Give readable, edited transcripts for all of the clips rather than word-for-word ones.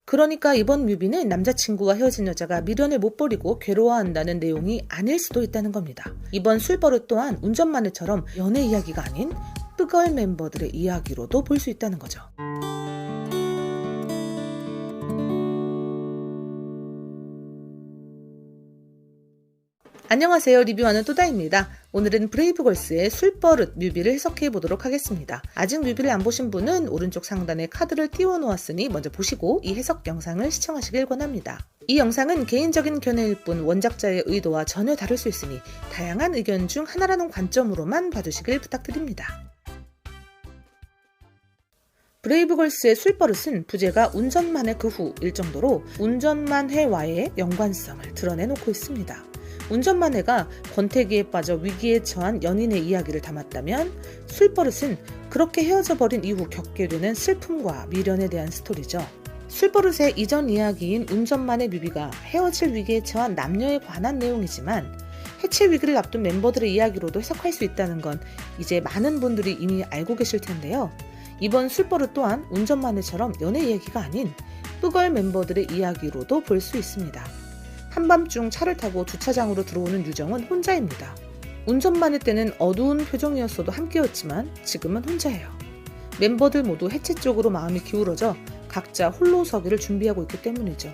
그러니까 이번 뮤비는 남자친구와 헤어진 여자가 미련을 못 버리고 괴로워한다는 내용이 아닐 수도 있다는 겁니다. 이번 술버릇 또한 운전만해처럼 연애 이야기가 아닌 뿌걸 멤버들의 이야기로도 볼 수 있다는 거죠. 안녕하세요. 리뷰하는 또다입니다. 오늘은 브레이브걸스의 술버릇 뮤비를 해석해 보도록 하겠습니다. 아직 뮤비를 안 보신 분은 오른쪽 상단에 카드를 띄워 놓았으니 먼저 보시고 이 해석 영상을 시청하시길 권합니다. 이 영상은 개인적인 견해일 뿐 원작자의 의도와 전혀 다를 수 있으니 다양한 의견 중 하나라는 관점으로만 봐주시길 부탁드립니다. 브레이브걸스의 술버릇은 부제가 운전만해 그 후일 정도로 운전만해와의 연관성을 드러내놓고 있습니다. 운전만해가 권태기에 빠져 위기에 처한 연인의 이야기를 담았다면 술버릇은 그렇게 헤어져 버린 이후 겪게 되는 슬픔과 미련에 대한 스토리죠. 술버릇의 이전 이야기인 운전만해 뮤비가 헤어질 위기에 처한 남녀에 관한 내용이지만 해체 위기를 앞둔 멤버들의 이야기로도 해석할 수 있다는 건 이제 많은 분들이 이미 알고 계실 텐데요. 이번 술버릇 또한 운전만해처럼 연애 이야기가 아닌 뿌걸 멤버들의 이야기로도 볼 수 있습니다. 한밤중 차를 타고 주차장으로 들어오는 유정은 혼자입니다. 운전만해 때는 어두운 표정이었어도 함께였지만 지금은 혼자예요. 멤버들 모두 해체 쪽으로 마음이 기울어져 각자 홀로 서기를 준비하고 있기 때문이죠.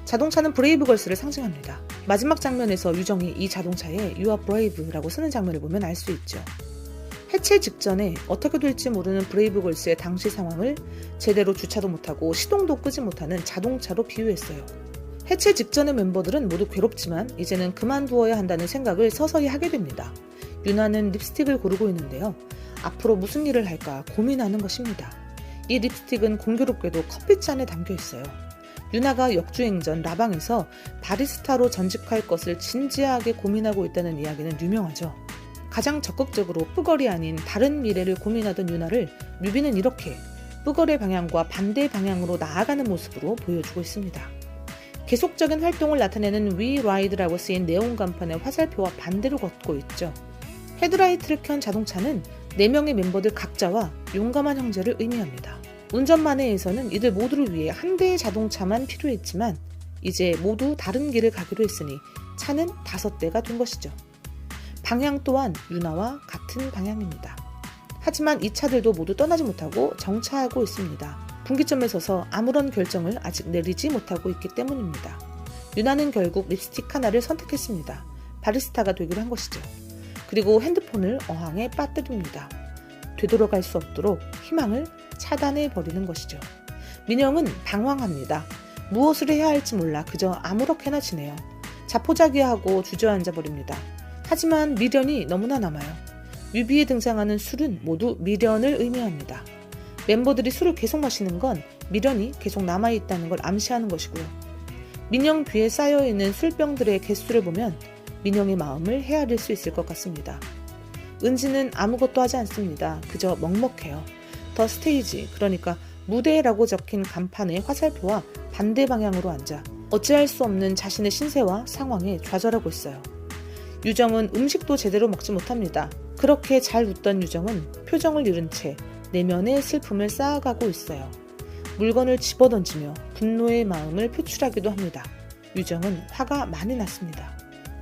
자동차는 브레이브걸스를 상징합니다. 마지막 장면에서 유정이 이 자동차에 You are brave라고 쓰는 장면을 보면 알 수 있죠. 해체 직전에 어떻게 될지 모르는 브레이브걸스의 당시 상황을 제대로 주차도 못하고 시동도 끄지 못하는 자동차로 비유했어요. 해체 직전의 멤버들은 모두 괴롭지만 이제는 그만두어야 한다는 생각을 서서히 하게 됩니다. 유나는 립스틱을 고르고 있는데요. 앞으로 무슨 일을 할까 고민하는 것입니다. 이 립스틱은 공교롭게도 커피잔에 담겨 있어요. 유나가 역주행 전 라방에서 바리스타로 전직할 것을 진지하게 고민하고 있다는 이야기는 유명하죠. 가장 적극적으로 뿌걸이 아닌 다른 미래를 고민하던 유나를 뮤비는 이렇게 뿌걸의 방향과 반대 방향으로 나아가는 모습으로 보여주고 있습니다. 계속적인 활동을 나타내는 We Ride라고 쓰인 네온 간판의 화살표와 반대로 걷고 있죠. 헤드라이트를 켠 자동차는 4명의 멤버들 각자와 용감한 형제를 의미합니다. 운전만해에서는 이들 모두를 위해 한 대의 자동차만 필요했지만 이제 모두 다른 길을 가기로 했으니 차는 5대가 된 것이죠. 방향 또한 유나와 같은 방향입니다. 하지만 이 차들도 모두 떠나지 못하고 정차하고 있습니다. 분기점에 서서 아무런 결정을 아직 내리지 못하고 있기 때문입니다. 유나는 결국 립스틱 하나를 선택했습니다. 바리스타가 되기로 한 것이죠. 그리고 핸드폰을 어항에 빠뜨립니다. 되돌아갈 수 없도록 희망을 차단해버리는 것이죠. 민영은 방황합니다. 무엇을 해야 할지 몰라 그저 아무렇게나 지내요. 자포자기하고 주저앉아버립니다. 하지만 미련이 너무나 남아요. 뮤비에 등장하는 술은 모두 미련을 의미합니다. 멤버들이 술을 계속 마시는 건 미련이 계속 남아있다는 걸 암시하는 것이고요. 민영 뒤에 쌓여있는 술병들의 개수를 보면 민영의 마음을 헤아릴 수 있을 것 같습니다. 은지는 아무것도 하지 않습니다. 그저 먹먹해요. 더 스테이지, 그러니까 무대라고 적힌 간판의 화살표와 반대 방향으로 앉아 어찌할 수 없는 자신의 신세와 상황에 좌절하고 있어요. 유정은 음식도 제대로 먹지 못합니다. 그렇게 잘 웃던 유정은 표정을 잃은 채 내면의 슬픔을 쌓아가고 있어요. 물건을 집어던지며 분노의 마음을 표출하기도 합니다. 유정은 화가 많이 났습니다.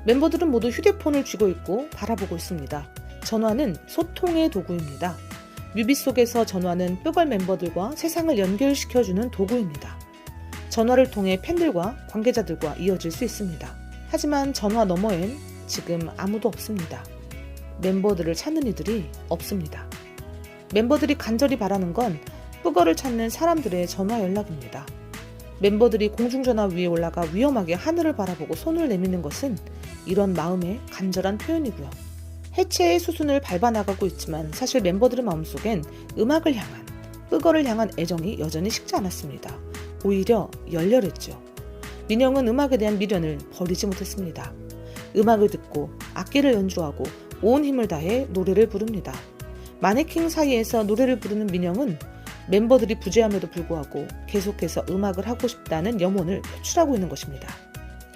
멤버들은 모두 휴대폰을 쥐고 있고 바라보고 있습니다. 전화는 소통의 도구입니다. 뮤비 속에서 전화는 뿌걸 멤버들과 세상을 연결시켜주는 도구입니다. 전화를 통해 팬들과 관계자들과 이어질 수 있습니다. 하지만 전화 너머엔 지금 아무도 없습니다. 멤버들을 찾는 이들이 없습니다. 멤버들이 간절히 바라는 건 뿌걸을 찾는 사람들의 전화 연락입니다. 멤버들이 공중전화 위에 올라가 위험하게 하늘을 바라보고 손을 내미는 것은 이런 마음의 간절한 표현이고요. 해체의 수순을 밟아나가고 있지만 사실 멤버들의 마음속엔 음악을 향한, 뿌걸을 향한 애정이 여전히 식지 않았습니다. 오히려 열렬했죠. 민영은 음악에 대한 미련을 버리지 못했습니다. 음악을 듣고 악기를 연주하고 온 힘을 다해 노래를 부릅니다. 마네킹 사이에서 노래를 부르는 민영은 멤버들이 부재함에도 불구하고 계속해서 음악을 하고 싶다는 염원을 표출하고 있는 것입니다.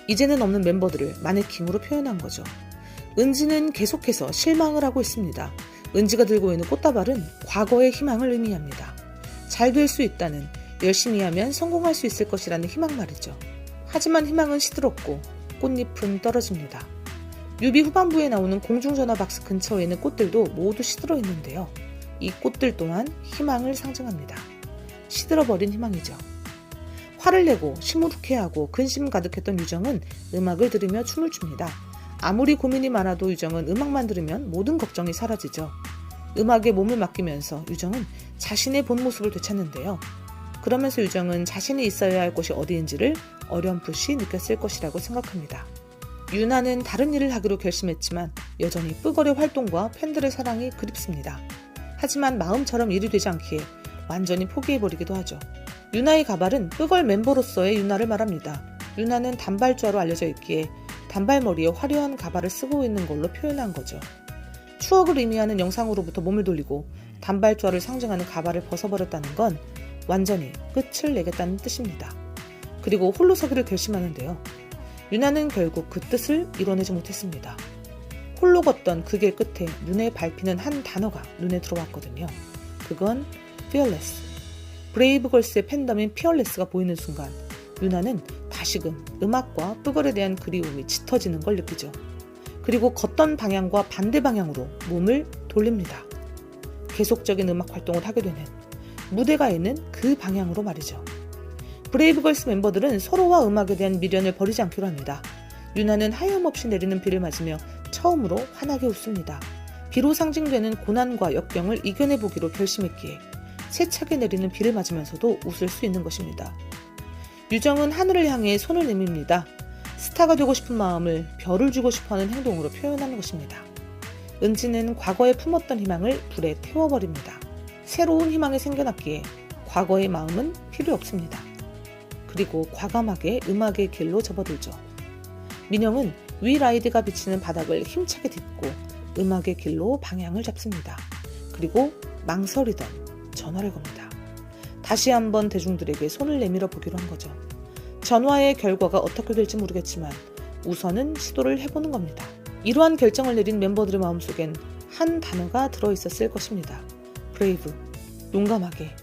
이제는 없는 멤버들을 마네킹으로 표현한 거죠. 은지는 계속해서 실망을 하고 있습니다. 은지가 들고 있는 꽃다발은 과거의 희망을 의미합니다. 잘 될 수 있다는, 열심히 하면 성공할 수 있을 것이라는 희망 말이죠. 하지만 희망은 시들었고 꽃잎은 떨어집니다. 뮤비 후반부에 나오는 공중전화 박스 근처에 있는 꽃들도 모두 시들어 있는데요. 이 꽃들 또한 희망을 상징합니다. 시들어버린 희망이죠. 화를 내고 시무룩해하고 근심 가득했던 유정은 음악을 들으며 춤을 춥니다. 아무리 고민이 많아도 유정은 음악만 들으면 모든 걱정이 사라지죠. 음악에 몸을 맡기면서 유정은 자신의 본 모습을 되찾는데요. 그러면서 유정은 자신이 있어야 할 곳이 어디인지를 어렴풋이 느꼈을 것이라고 생각합니다. 유나는 다른 일을 하기로 결심했지만 여전히 뿌거리 활동과 팬들의 사랑이 그립습니다. 하지만 마음처럼 일이 되지 않기에 완전히 포기해버리기도 하죠. 유나의 가발은 뿌걸 멤버로서의 유나를 말합니다. 유나는 단발좌로 알려져 있기에 단발머리에 화려한 가발을 쓰고 있는 걸로 표현한 거죠. 추억을 의미하는 영상으로부터 몸을 돌리고 단발좌를 상징하는 가발을 벗어버렸다는 건 완전히 끝을 내겠다는 뜻입니다. 그리고 홀로 서기를 결심하는데요. 유나는 결국 그 뜻을 이뤄내지 못했습니다. 홀로 걷던 그 길 끝에 눈에 밟히는 한 단어가 눈에 들어왔거든요. 그건 fearless. 브레이브걸스의 팬덤인 피어레스가 보이는 순간 유나는 다시금 음악과 뿌걸에 대한 그리움이 짙어지는 걸 느끼죠. 그리고 걷던 방향과 반대 방향으로 몸을 돌립니다. 계속적인 음악 활동을 하게 되는 무대가 있는 그 방향으로 말이죠. 브레이브걸스 멤버들은 서로와 음악에 대한 미련을 버리지 않기로 합니다. 유나는 하염없이 내리는 비를 맞으며 처음으로 환하게 웃습니다. 비로 상징되는 고난과 역경을 이겨내보기로 결심했기에 세차게 내리는 비를 맞으면서도 웃을 수 있는 것입니다. 유정은 하늘을 향해 손을 내밉니다. 스타가 되고 싶은 마음을 별을 주고 싶어하는 행동으로 표현하는 것입니다. 은지는 과거에 품었던 희망을 불에 태워버립니다. 새로운 희망이 생겨났기에 과거의 마음은 필요 없습니다. 그리고 과감하게 음악의 길로 접어들죠. 민영은 위라이드가 비치는 바닥을 힘차게 딛고 음악의 길로 방향을 잡습니다. 그리고 망설이던 전화를 겁니다. 다시 한번 대중들에게 손을 내밀어 보기로 한 거죠. 전화의 결과가 어떻게 될지 모르겠지만 우선은 시도를 해보는 겁니다. 이러한 결정을 내린 멤버들의 마음속엔 한 단어가 들어있었을 것입니다. 브레이브, 용감하게,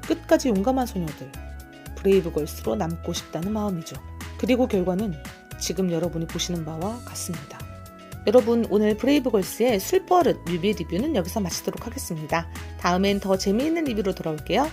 끝까지 용감한 소녀들, 브레이브걸스로 남고 싶다는 마음이죠. 그리고 결과는 지금 여러분이 보시는 바와 같습니다. 여러분, 오늘 브레이브걸스의 술버릇 뮤비 리뷰는 여기서 마치도록 하겠습니다. 다음엔 더 재미있는 리뷰로 돌아올게요.